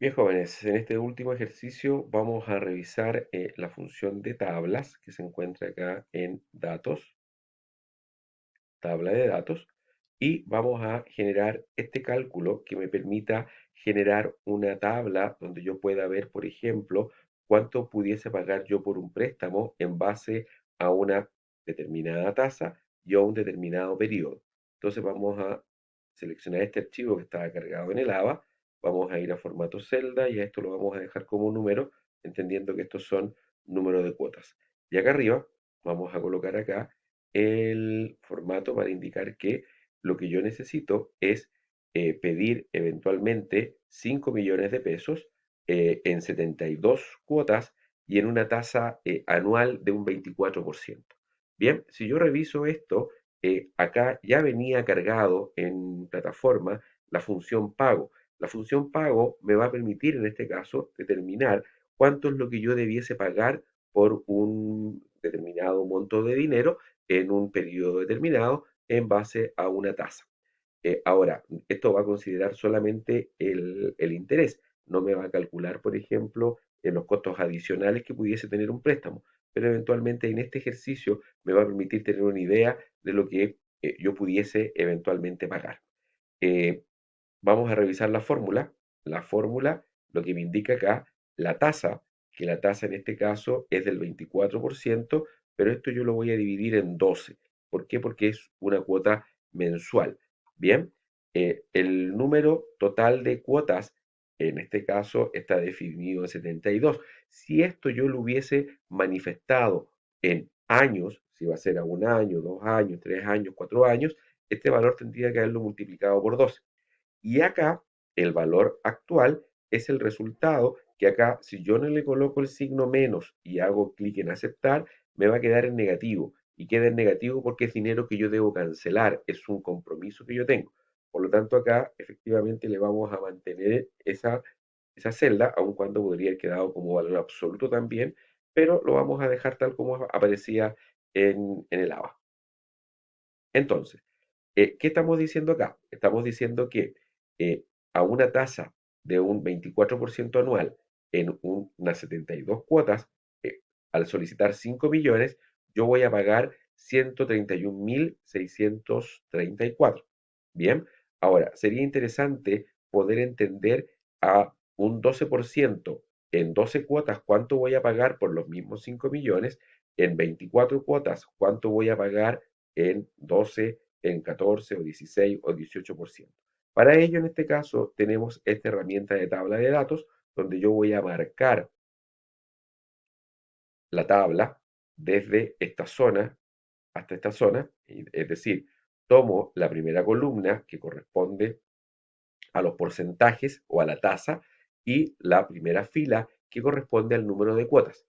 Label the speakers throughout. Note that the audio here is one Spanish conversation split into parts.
Speaker 1: Bien, jóvenes, en este último ejercicio vamos a revisar la función de tablas que se encuentra acá en datos, tabla de datos, y vamos a generar este cálculo que me permita generar una tabla donde yo pueda ver, por ejemplo, cuánto pudiese pagar yo por un préstamo en base a una determinada tasa y a un determinado periodo. Entonces vamos a seleccionar este archivo que está cargado en el ABA, vamos a ir a formato celda y a esto lo vamos a dejar como número, entendiendo que estos son números de cuotas. Y acá arriba vamos a colocar acá el formato para indicar que lo que yo necesito es pedir eventualmente 5 millones de pesos en 72 cuotas y en una tasa anual de un 24%. Bien, si yo reviso esto, acá ya venía cargado en plataforma la función pago. La función pago me va a permitir en este caso determinar cuánto es lo que yo debiese pagar por un determinado monto de dinero en un periodo determinado en base a una tasa. Ahora, esto va a considerar solamente el interés, no me va a calcular, por ejemplo, los costos adicionales que pudiese tener un préstamo, pero eventualmente en este ejercicio me va a permitir tener una idea de lo que yo pudiese eventualmente pagar. Eh, Vamos a revisar la fórmula. La fórmula, lo que me indica acá, la tasa, que la tasa en este caso es del 24%, pero esto yo lo voy a dividir en 12. ¿Por qué? Porque es una cuota mensual. Bien, el número total de cuotas, en este caso, está definido en 72. Si esto yo lo hubiese manifestado en años, si va a ser a un año, 2 años, 3 años, 4 años, este valor tendría que haberlo multiplicado por 12. Y acá el valor actual es el resultado que acá, si yo no le coloco el signo menos y hago clic en aceptar, me va a quedar en negativo. Y queda en negativo porque es dinero que yo debo cancelar, es un compromiso que yo tengo. Por lo tanto, acá efectivamente le vamos a mantener esa celda, aun cuando podría haber quedado como valor absoluto también, pero lo vamos a dejar tal como aparecía en el ABA. Entonces, ¿qué estamos diciendo acá? Estamos diciendo que a una tasa de un 24% anual en unas 72 cuotas, eh, al solicitar 5 millones, yo voy a pagar 131.634. Bien, ahora, sería interesante poder entender a un 12% en 12 cuotas cuánto voy a pagar por los mismos 5 millones, en 24 cuotas cuánto voy a pagar en 12, en 14 o 16 o 18%. Para ello, en este caso, tenemos esta herramienta de tabla de datos donde yo voy a marcar la tabla desde esta zona hasta esta zona, es decir, tomo la primera columna que corresponde a los porcentajes o a la tasa y la primera fila que corresponde al número de cuotas.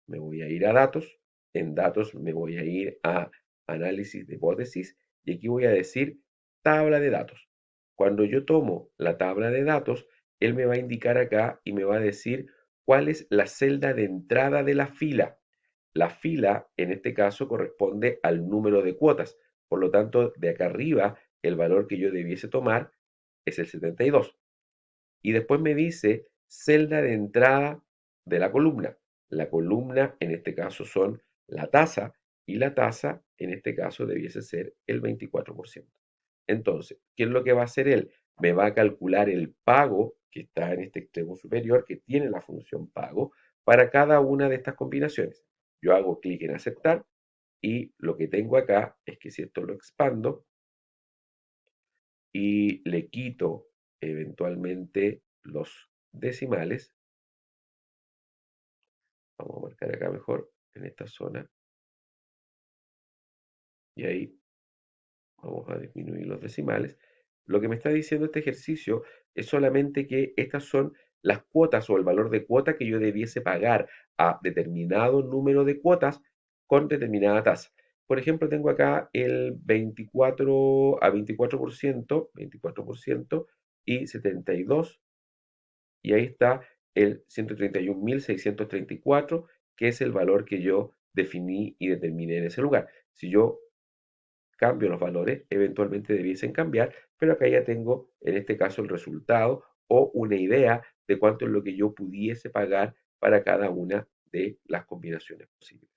Speaker 1: Me voy a ir a datos, en datos me voy a ir a análisis de hipótesis y aquí voy a decir tabla de datos. Cuando yo tomo la tabla de datos, él me va a indicar acá y me va a decir cuál es la celda de entrada de la fila. La fila, en este caso, corresponde al número de cuotas. Por lo tanto, de acá arriba, el valor que yo debiese tomar es el 72. Y después me dice celda de entrada de la columna. La columna en este caso son la tasa y la tasa en este caso debiese ser el 24%. Entonces, ¿qué es lo que va a hacer él? Me va a calcular el pago que está en este extremo superior, que tiene la función pago, para cada una de estas combinaciones. Yo hago clic en aceptar y lo que tengo acá es que si esto lo expando y le quito eventualmente los decimales, vamos a marcar acá mejor en esta zona y ahí vamos a disminuir los decimales. Lo que me está diciendo este ejercicio es solamente que estas son las cuotas o el valor de cuota que yo debiese pagar a determinado número de cuotas con determinada tasa. Por ejemplo, tengo acá el 24 a 24% y 72 y ahí está el 131.634, que es el valor que yo definí y determiné en ese lugar. Si yo cambio los valores, eventualmente debiesen cambiar, pero acá ya tengo en este caso el resultado o una idea de cuánto es lo que yo pudiese pagar para cada una de las combinaciones posibles.